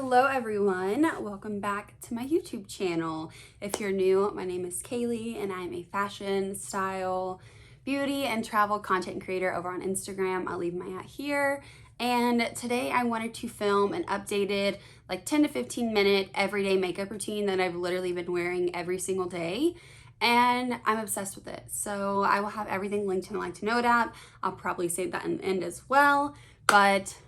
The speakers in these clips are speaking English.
Hello everyone, welcome back to my YouTube channel. If you're new, my name is Kaylee and I'm a fashion, style, beauty, and travel content creator over on Instagram. I'll leave my hat here. And today I wanted to film an updated like 10 to 15 minute everyday makeup routine that I've literally been wearing every single day. And I'm obsessed with it. So I will have everything linked in the Like to Know app. I'll probably save that in the end as well. But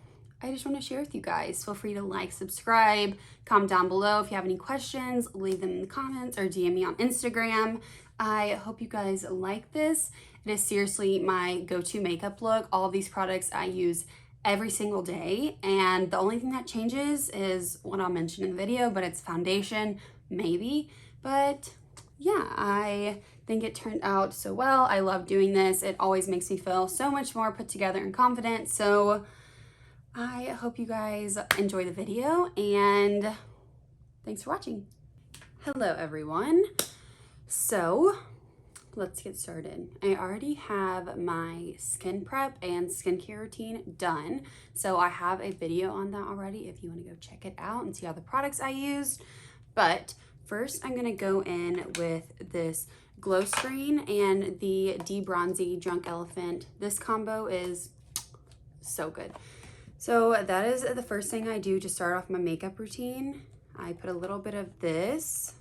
I just want to share with you guys. Feel free to like, subscribe, comment down below if you have any questions, leave them in the comments or DM me on Instagram. I hope you guys like this. It is seriously my go-to makeup look. All of these products I use every single day, and the only thing that changes is what I'll mention in the video, but it's foundation, maybe. But yeah, I think it turned out so well. I love doing this. It always makes me feel so much more put together and confident. So I hope you guys enjoy the video and thanks for watching. Hello everyone. So let's get started. I already have my skin prep and skincare routine done. So I have a video on that already if you want to go check it out and see all the products I used. But first I'm gonna go in with this glow screen and the De-Bronzy Drunk Elephant. This combo is so good. So that is the first thing I do to start off my makeup routine. I put a little bit of this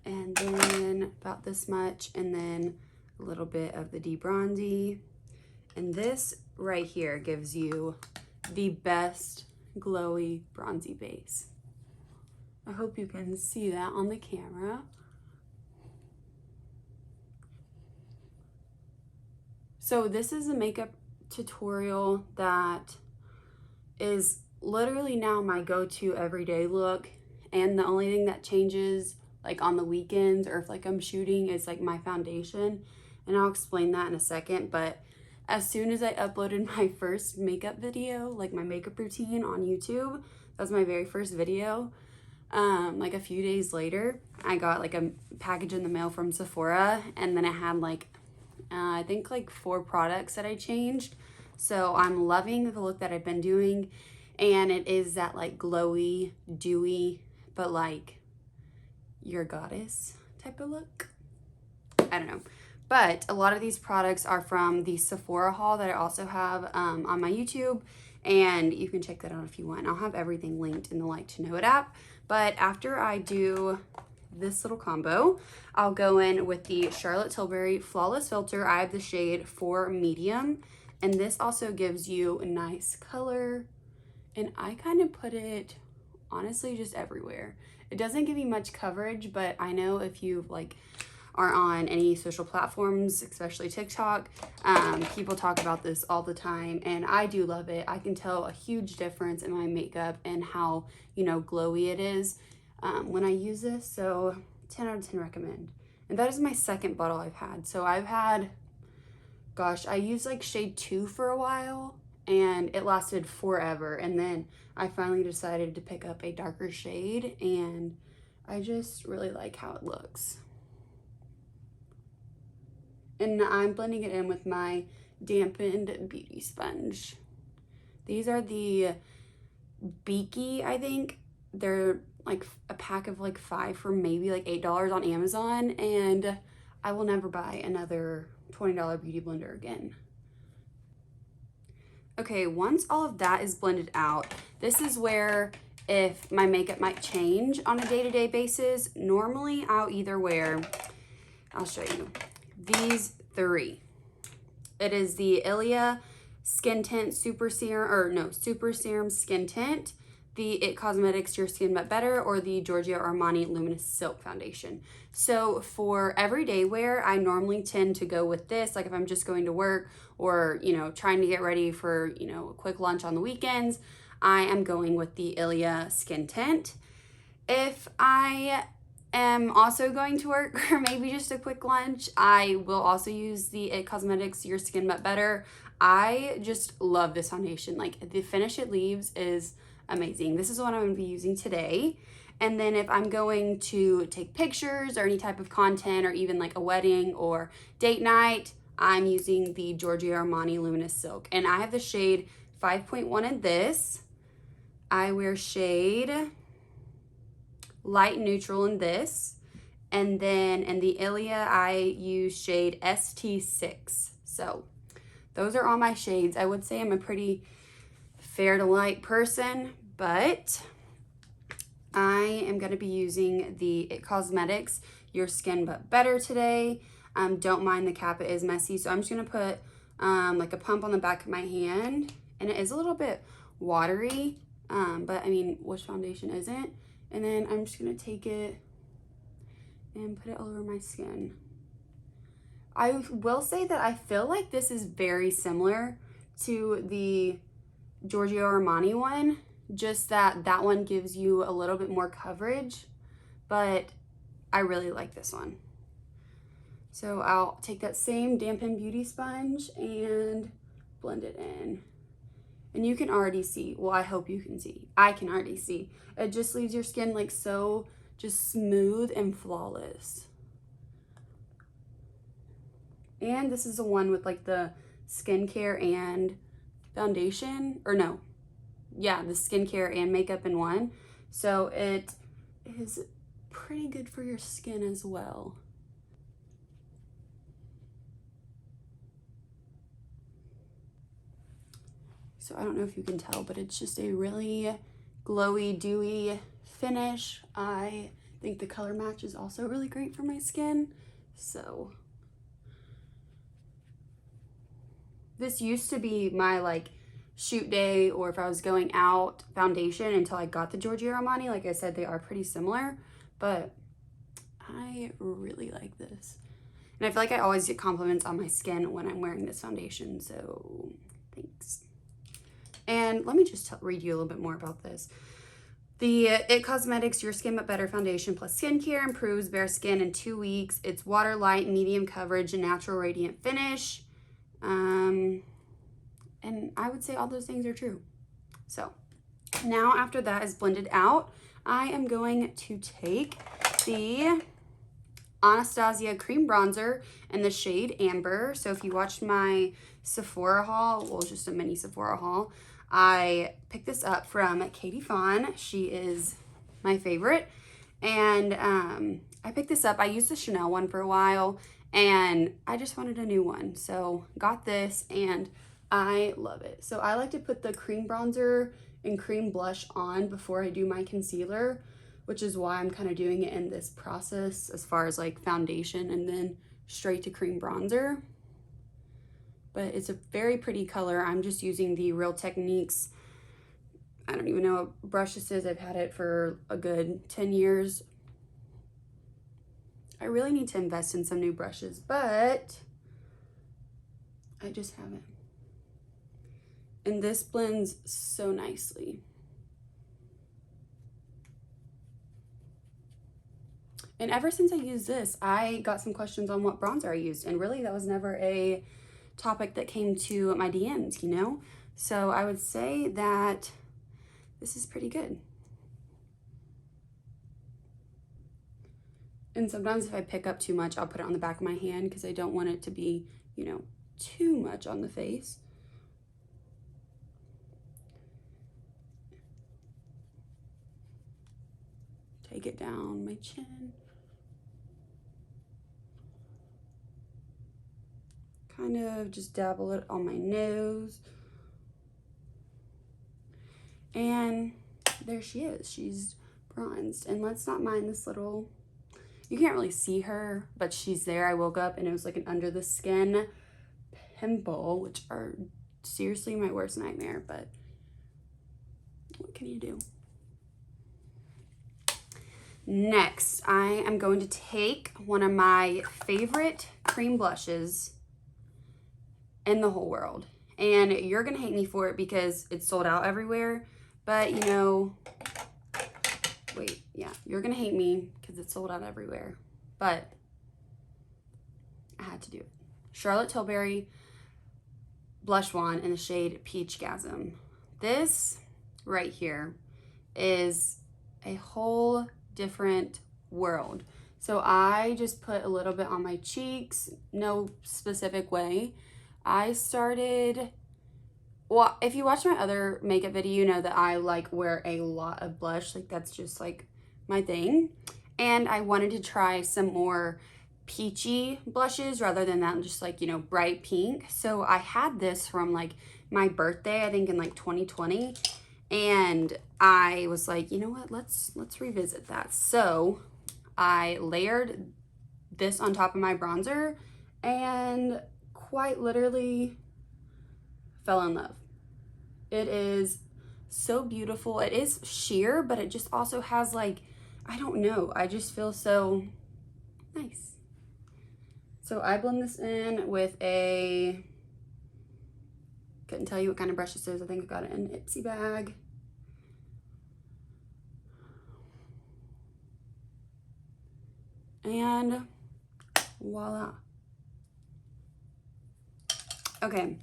and then about this much, and then a little bit of the De-Bronzy. And this right here gives you the best glowy bronzy base. I hope you can see that on the camera. So this is a makeup tutorial that is literally now my go-to everyday look, and the only thing that changes like on the weekends or if like I'm shooting is like my foundation, and I'll explain that in a second. But as soon as I uploaded my first makeup video, like my makeup routine on YouTube, that was my very first video, like a few days later I got like a package in the mail from Sephora, and then it had like I think like 4 products that I changed. So I'm loving the look that I've been doing, and it is that like glowy, dewy, but like you're a goddess type of look. I don't know. But a lot of these products are from the Sephora haul that I also have on my YouTube, and you can check that out if you want. I'll have everything linked in the Like to Know It app. But after I do this little combo, I'll go in with the Charlotte Tilbury Flawless Filter. I have the shade 4 Medium, and this also gives you a nice color, and I kind of put it honestly just everywhere. It doesn't give you much coverage, but I know if you like are on any social platforms, especially TikTok, people talk about this all the time, and I do love it. I can tell a huge difference in my makeup and how, you know, glowy it is when I use this. So 10 out of 10 recommend. And that is my second bottle I've had. So I've had, gosh, I used like shade 2 for a while, and it lasted forever. And then I finally decided to pick up a darker shade, and I just really like how it looks. And I'm blending it in with my dampened beauty sponge. These are the Beaky, I think. They're like a pack of like 5 for maybe like $8 on Amazon, and I will never buy another $20 beauty blender again. Okay, once all of that is blended out, this is where if my makeup might change on a day-to-day basis. Normally I'll either wear, I'll show you, these 3. It is the Ilia Skin Tint Super Serum Skin Tint, the It Cosmetics Your Skin But Better, or the Giorgio Armani Luminous Silk Foundation. So for everyday wear, I normally tend to go with this, like if I'm just going to work or, you know, trying to get ready for, you know, a quick lunch on the weekends, I am going with the Ilia Skin Tint. If I am also going to work or maybe just a quick lunch, I will also use the It Cosmetics Your Skin But Better. I just love this foundation. Like the finish it leaves is amazing. This is what I'm going to be using today. And then if I'm going to take pictures or any type of content or even like a wedding or date night, I'm using the Giorgio Armani Luminous Silk. And I have the shade 5.1 in this. I wear shade light neutral in this. And then in the Ilia, I use shade ST6. So those are all my shades. I would say I'm a pretty fair to light person, but I am going to be using the It Cosmetics Your Skin But Better today. Don't mind the cap, it is messy. So I'm just going to put like a pump on the back of my hand. And it is a little bit watery, but I mean, which foundation isn't? And then I'm just going to take it and put it all over my skin. I will say that I feel like this is very similar to the Giorgio Armani one, just that that one gives you a little bit more coverage, but I really like this one. So I'll take that same dampen beauty sponge and blend it in. And you can already see, well, I hope you can see, I can already see, it just leaves your skin like so just smooth and flawless. And this is the one with like the skincare and foundation, or no, yeah, the skincare and makeup in one. So it is pretty good for your skin as well. So I don't know if you can tell, but it's just a really glowy, dewy finish. I think the color match is also really great for my skin. So this used to be my like shoot day, or if I was going out, foundation until I got the Giorgio Armani. Like I said, they are pretty similar, but I really like this. And I feel like I always get compliments on my skin when I'm wearing this foundation, so thanks. And let me just read you a little bit more about this. The It Cosmetics Your Skin But Better Foundation plus Skincare improves bare skin in 2 weeks. It's water light, medium coverage, and natural radiant finish. And I would say all those things are true. So now after that is blended out, I am going to take the Anastasia cream bronzer in the shade Amber. So if you watched my Sephora haul, well, just a mini Sephora haul, I picked this up from Katie Fawn. She is my favorite. And I picked this up. I used the Chanel one for a while, and I just wanted a new one. So got this, and I love it. So I like to put the cream bronzer and cream blush on before I do my concealer, which is why I'm kind of doing it in this process as far as like foundation and then straight to cream bronzer. But it's a very pretty color. I'm just using the Real Techniques, I don't even know what brush this is. I've had it for a good 10 years. I really need to invest in some new brushes, but I just haven't. And this blends so nicely. And ever since I used this, I got some questions on what bronzer I used, and really that was never a topic that came to my DMs, you know? So I would say that this is pretty good. And sometimes if I pick up too much, I'll put it on the back of my hand because I don't want it to be, you know, too much on the face. Take it down my chin. Kind of just dabble it on my nose. And there she is. She's bronzed. And let's not mind this little, you can't really see her, but she's there. I woke up and it was like an under the skin pimple, which are seriously my worst nightmare, but what can you do? Next, I am going to take one of my favorite cream blushes in the whole world. And you're gonna hate me for it because it's sold out everywhere, but you know, wait, yeah, you're gonna hate me because it's sold out everywhere, but I had to do it. Charlotte Tilbury Blush Wand in the shade Peachgasm. This right here is a whole different world. So I just put a little bit on my cheeks, no specific way. I started well, if you watch my other makeup video, you know that I like wear a lot of blush. Like that's just like my thing. And I wanted to try some more peachy blushes rather than that just like, you know, bright pink. So I had this from like my birthday, I think in like 2020. And I was like, you know what, let's revisit that. So I layered this on top of my bronzer and quite literally fell in love. It is so beautiful. It is sheer, but it just also has like, I don't know, I just feel so nice. So I blend this in with a, couldn't tell you what kind of brush this is. I think I got it in an Ipsy bag. And voila. Okay,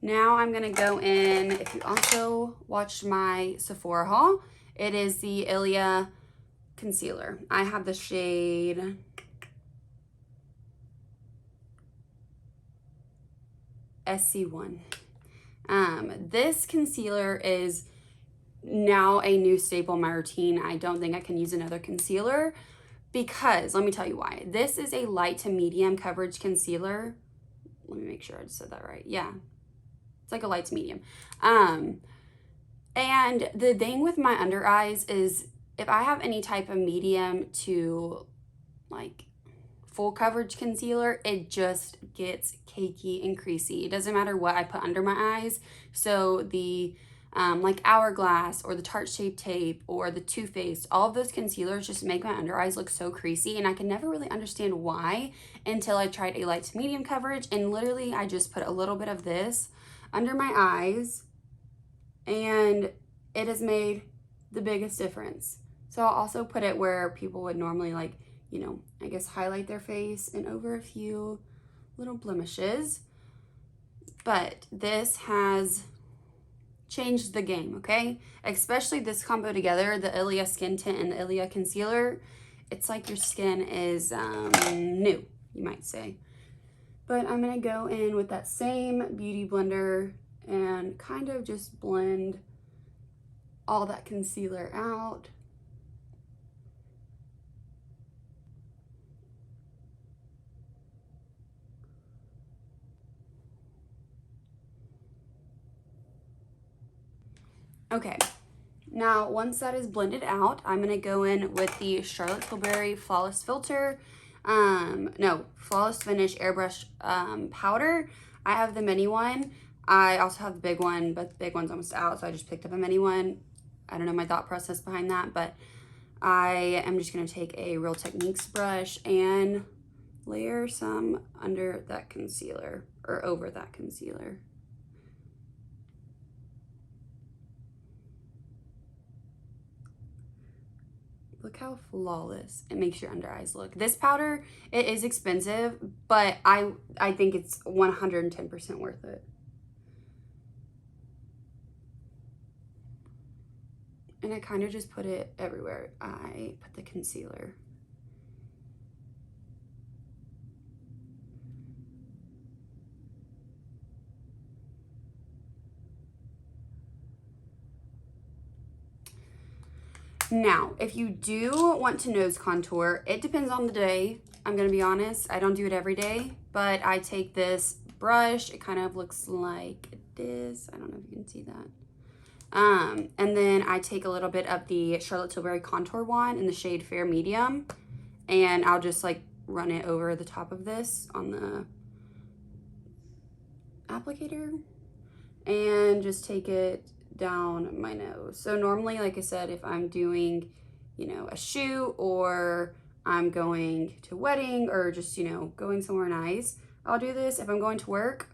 now I'm gonna go in, if you also watched my Sephora haul, it is the Ilia Concealer. I have the shade SC1. This concealer is now a new staple in my routine. I don't think I can use another concealer because, let me tell you why. This is a light to medium coverage concealer. Let me make sure I just said that right. Yeah, it's like a light to medium. And the thing with my under eyes is if I have any type of medium to like full coverage concealer, it just gets cakey and creasy. It doesn't matter what I put under my eyes. So the like Hourglass or the Tarte Shape Tape or the Too Faced, all of those concealers just make my under eyes look so creasy, and I can never really understand why until I tried a light to medium coverage. And literally I just put a little bit of this under my eyes and it has made the biggest difference. So I'll also put it where people would normally like, you know, I guess highlight their face and over a few little blemishes. But this has changed the game, okay? Especially this combo together, the Ilia Skin Tint and the Ilia Concealer. It's like your skin is new, you might say. But I'm gonna go in with that same beauty blender and kind of just blend all that concealer out. Okay, now once that is blended out, I'm gonna go in with the Charlotte Tilbury Flawless Filter, Flawless Finish Airbrush powder. I have the mini one. I also have the big one, but the big one's almost out, so I just picked up a mini one. I don't know my thought process behind that, but I am just gonna take a Real Techniques brush and layer some under that concealer, or over that concealer. Look how flawless it makes your under eyes look. This powder, it is expensive, but I think it's 110% worth it. And I kind of just put it everywhere I put the concealer. Now, if you do want to nose contour, it depends on the day. I'm gonna be honest, I don't do it every day, but I take this brush, it kind of looks like this. I don't know if you can see that. And then I take a little bit of the Charlotte Tilbury contour wand in the shade Fair Medium, and I'll just like run it over the top of this on the applicator and just take it down my nose. So normally, like I said, if I'm doing, you know, a shoot or I'm going to a wedding or just, you know, going somewhere nice, I'll do this. If I'm going to work,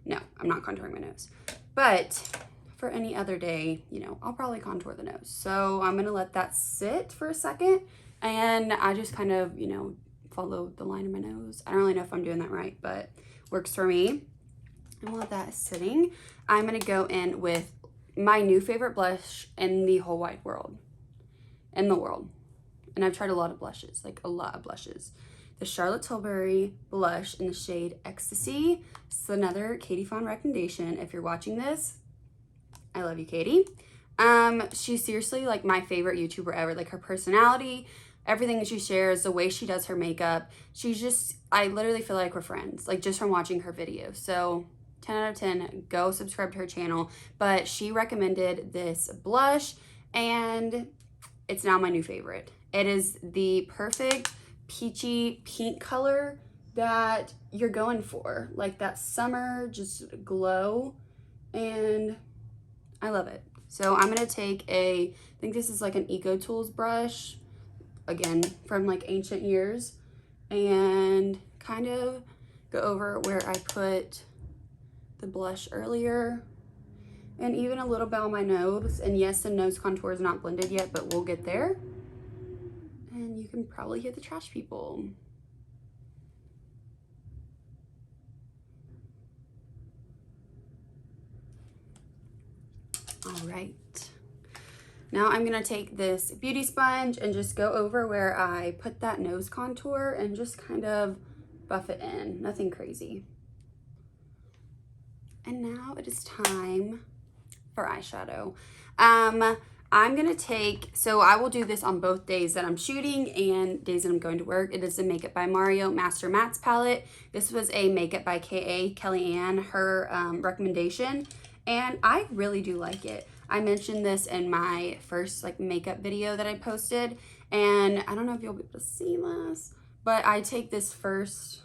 no, I'm not contouring my nose. But for any other day, you know, I'll probably contour the nose. So I'm gonna let that sit for a second, and I just kind of, you know, follow the line of my nose. I don't really know if I'm doing that right, but works for me. And while that is sitting, I'm gonna go in with my new favorite blush in the whole wide world, and I've tried a lot of blushes, like a lot of blushes. The Charlotte Tilbury blush in the shade Ecstasy. It's another Katie Fawn recommendation. If you're watching this, I love you, Katie. She's seriously like my favorite YouTuber ever. Like her personality, everything that she shares, the way she does her makeup. She's just, I literally feel like we're friends, like just from watching her videos. So 10 out of 10, go subscribe to her channel. But she recommended this blush and it's now my new favorite. It is the perfect peachy pink color that you're going for. Like that summer just glow, and I love it. So I'm gonna take I think this is like an Eco Tools brush, again, from like ancient years, and kind of go over where I put the blush earlier, and even a little bit on my nose. And yes, the nose contour is not blended yet, but we'll get there. And you can probably hear the trash people. All right. Now I'm gonna take this beauty sponge and just go over where I put that nose contour and just kind of buff it in, nothing crazy. And now it is time for eyeshadow. I'm gonna take, so I will do this on both days that I'm shooting and days that I'm going to work. It is the Makeup by Mario Master Mattes palette. This was a Makeup by Kellyanne, her recommendation, and I really do like it. I mentioned this in my first like makeup video that I posted, and I don't know if you'll be able to see this, but I take this first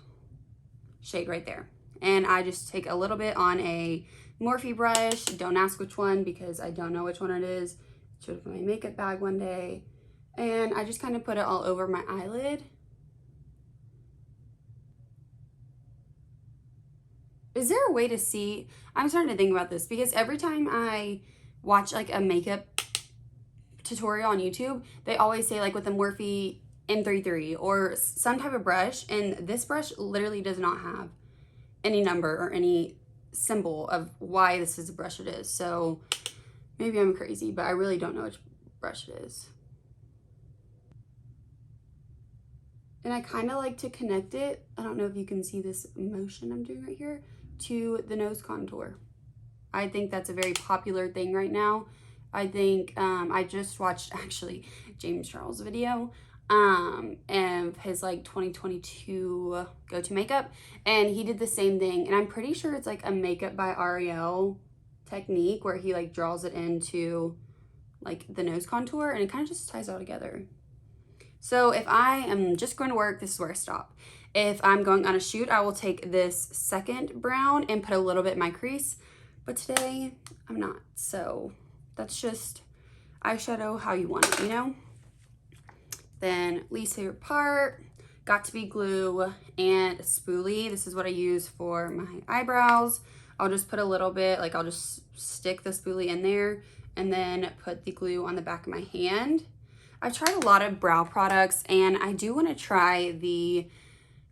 shade right there, and I just take a little bit on a Morphe brush. Don't ask which one because I don't know which one it is. Should have put my makeup bag one day, and I just kind of put it all over my eyelid. Is there a way to see? I'm starting to think about this because every time I watch like a makeup tutorial on YouTube, they always say like with the Morphe M33 or some type of brush, and this brush literally does not have any number or any symbol of why this is the brush it is. So maybe I'm crazy, but I really don't know which brush it is. And I kind of like to connect it, I don't know if you can see this motion I'm doing right here, to the nose contour. I think that's a very popular thing right now. I think I just watched actually James Charles' video and his like 2022 go-to makeup, and he did the same thing, and I'm pretty sure it's like a Makeup by Ariel technique where he like draws it into like the nose contour, and it kind of just ties all together. So if I am just going to work, this is where I stop. If I'm going on a shoot, I will take this second brown and put a little bit in my crease, but today I'm not. So that's just eyeshadow how you want it, you know? Then least favorite part, got to be glue and a spoolie. This is what I use for my eyebrows. I'll just put a little bit, like I'll just stick the spoolie in there and then put the glue on the back of my hand. I've tried a lot of brow products, and I do want to try the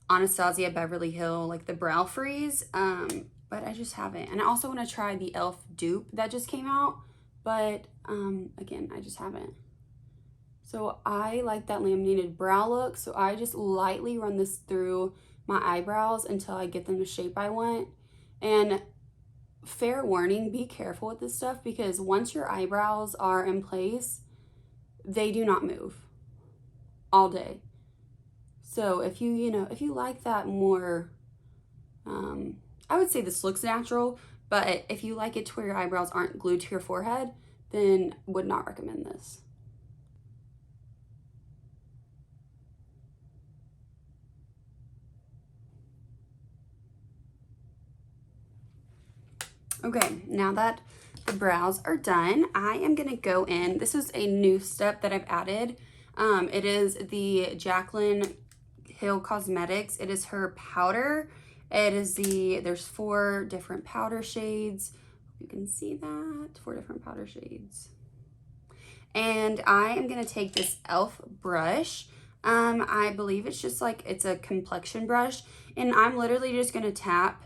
Anastasia Beverly Hill, like the brow freeze, but I just haven't. And I also want to try the e.l.f. dupe that just came out, but again, I just haven't. So I like that laminated brow look, so I just lightly run this through my eyebrows until I get them the shape I want. And fair warning, be careful with this stuff, because once your eyebrows are in place, they do not move all day. So if if you like that more, I would say this looks natural, but if you like it to where your eyebrows aren't glued to your forehead, then would not recommend this. Okay, now that the brows are done, I am gonna go in. This is a new step that I've added. It is the Jaclyn Hill Cosmetics. It is her powder. It is there's 4 different powder shades. You can see that, 4 different powder shades. And I am gonna take this e.l.f. brush. I believe it's just like, it's a complexion brush. And I'm literally just gonna tap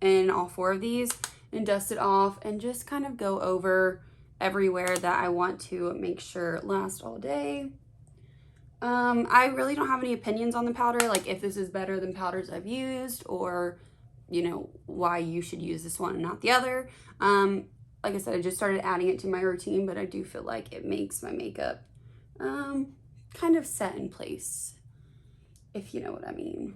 in all 4 of these and dust it off and just kind of go over everywhere that I want to make sure it lasts all day. I really don't have any opinions on the powder, like if this is better than powders I've used, or why you should use this one and not the other. like I said, I just started adding it to my routine, but I do feel like it makes my makeup kind of set in place, if you know what I mean.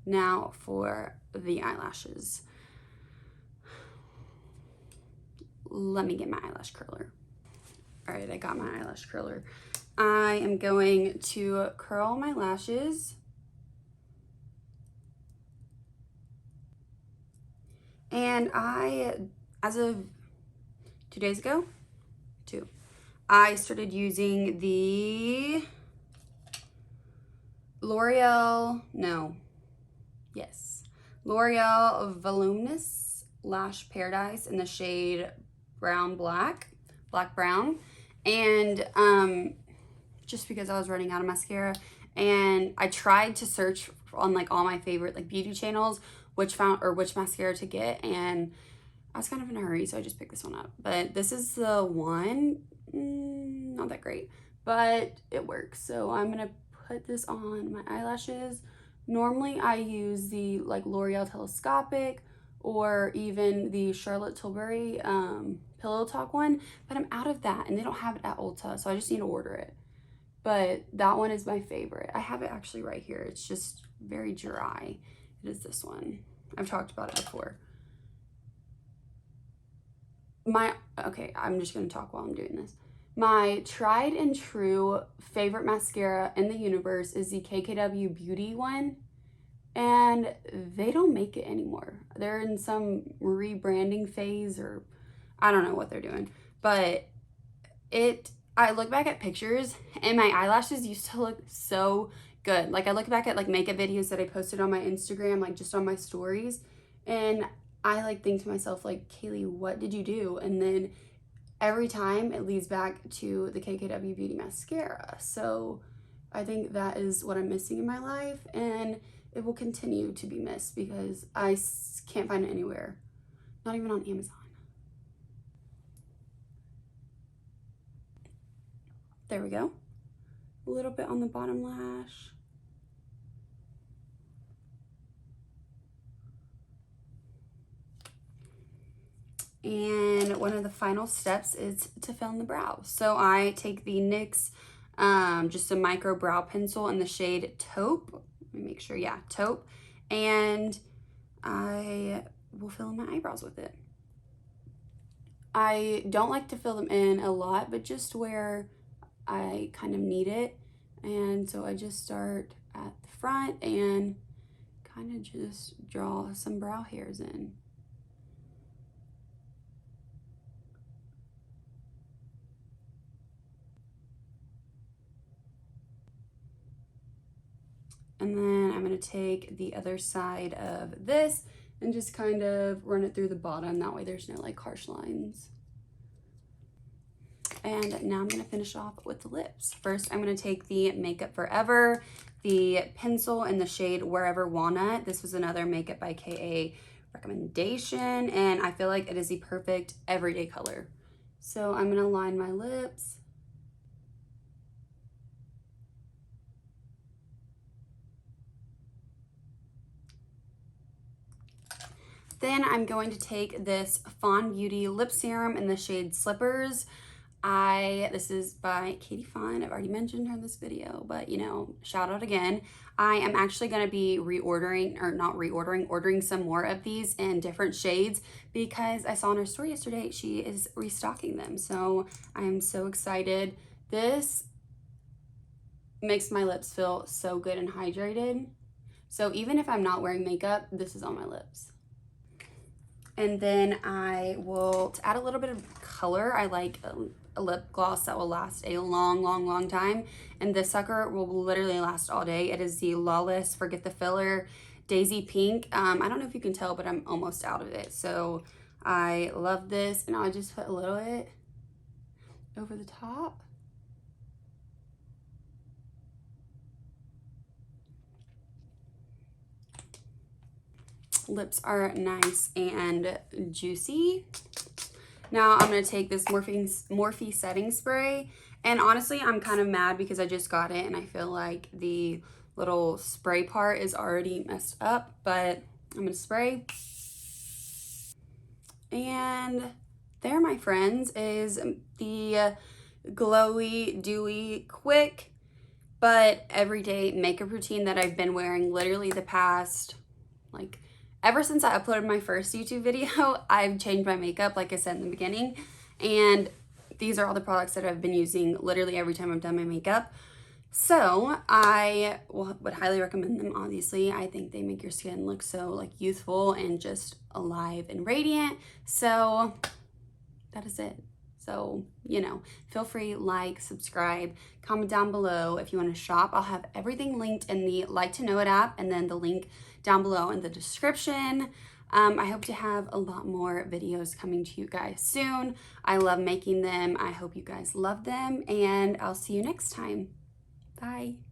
Now for the eyelashes. Let me get my eyelash curler. All right, I got my eyelash curler. I am going to curl my lashes. And as of 2 days ago, I started using the L'Oreal Voluminous Lash Paradise in the shade black brown. And just because I was running out of mascara, and I tried to search on like all my favorite like beauty channels which mascara to get, and I was kind of in a hurry, so I just picked this one up. But this is the one, not that great, but it works. So I'm gonna put this on my eyelashes. Normally I use the like L'Oreal Telescopic or even the Charlotte Tilbury Pillow Talk one, but I'm out of that and they don't have it at Ulta, so I just need to order it. But that one is my favorite. I have it actually right here. It's just very dry. It is this one. I've talked about it before. Okay, I'm just gonna talk while I'm doing this. My tried and true favorite mascara in the universe is the KKW Beauty one, and they don't make it anymore. They're in some rebranding phase, or I don't know what they're doing, but I look back at pictures and my eyelashes used to look so good. Like I look back at like makeup videos that I posted on my Instagram, like just on my stories, and I like think to myself like, Kaylee, what did you do? And then every time it leads back to the KKW Beauty mascara. So I think that is what I'm missing in my life, and it will continue to be missed because I can't find it anywhere, not even on Amazon. There we go. A little bit on the bottom lash. And one of the final steps is to fill in the brows. So I take the NYX, just a micro brow pencil in the shade Taupe. Let me make sure, yeah, Taupe. And I will fill in my eyebrows with it. I don't like to fill them in a lot, but just where I kind of need it. And so I just start at the front and kind of just draw some brow hairs in. And then I'm going to take the other side of this and just kind of run it through the bottom. That way there's no like harsh lines. And now I'm going to finish off with the lips. First, I'm going to take the Makeup Forever, the pencil in the shade Wherever Walnut. This was another Makeup by KA recommendation, and I feel like it is the perfect everyday color. So I'm going to line my lips. Then I'm going to take this Fawn Beauty lip serum in the shade Slippers. This is by Katie Fawn. I've already mentioned her in this video, but you know, shout out again. I am actually going to be ordering some more of these in different shades because I saw in her story yesterday she is restocking them. So I am so excited. This makes my lips feel so good and hydrated. So even if I'm not wearing makeup, this is on my lips. And then I will, to add a little bit of color, I like a lip gloss that will last a long time, and this sucker will literally last all day. It is the Lawless Forget the Filler Daisy Pink. I don't know if you can tell, but I'm almost out of it, so I love this. And I'll just put a little bit over the top. Lips are nice and juicy. Now I'm going to take this Morphe setting spray, and honestly I'm kind of mad because I just got it and I feel like the little spray part is already messed up, but I'm going to spray. And there, my friends, is the glowy, dewy, quick, but everyday makeup routine that I've been wearing literally the past, like, ever since I uploaded my first YouTube video. I've changed my makeup, like I said in the beginning, and these are all the products that I've been using literally every time I've done my makeup. So I would highly recommend them, obviously. I think they make your skin look so like youthful and just alive and radiant. So that is it. So, you know, feel free, like, subscribe, comment down below if you want to shop. I'll have everything linked in the Like to Know It app and then the link down below in the description. I hope to have a lot more videos coming to you guys soon. I love making them. I hope you guys love them, and I'll see you next time. Bye.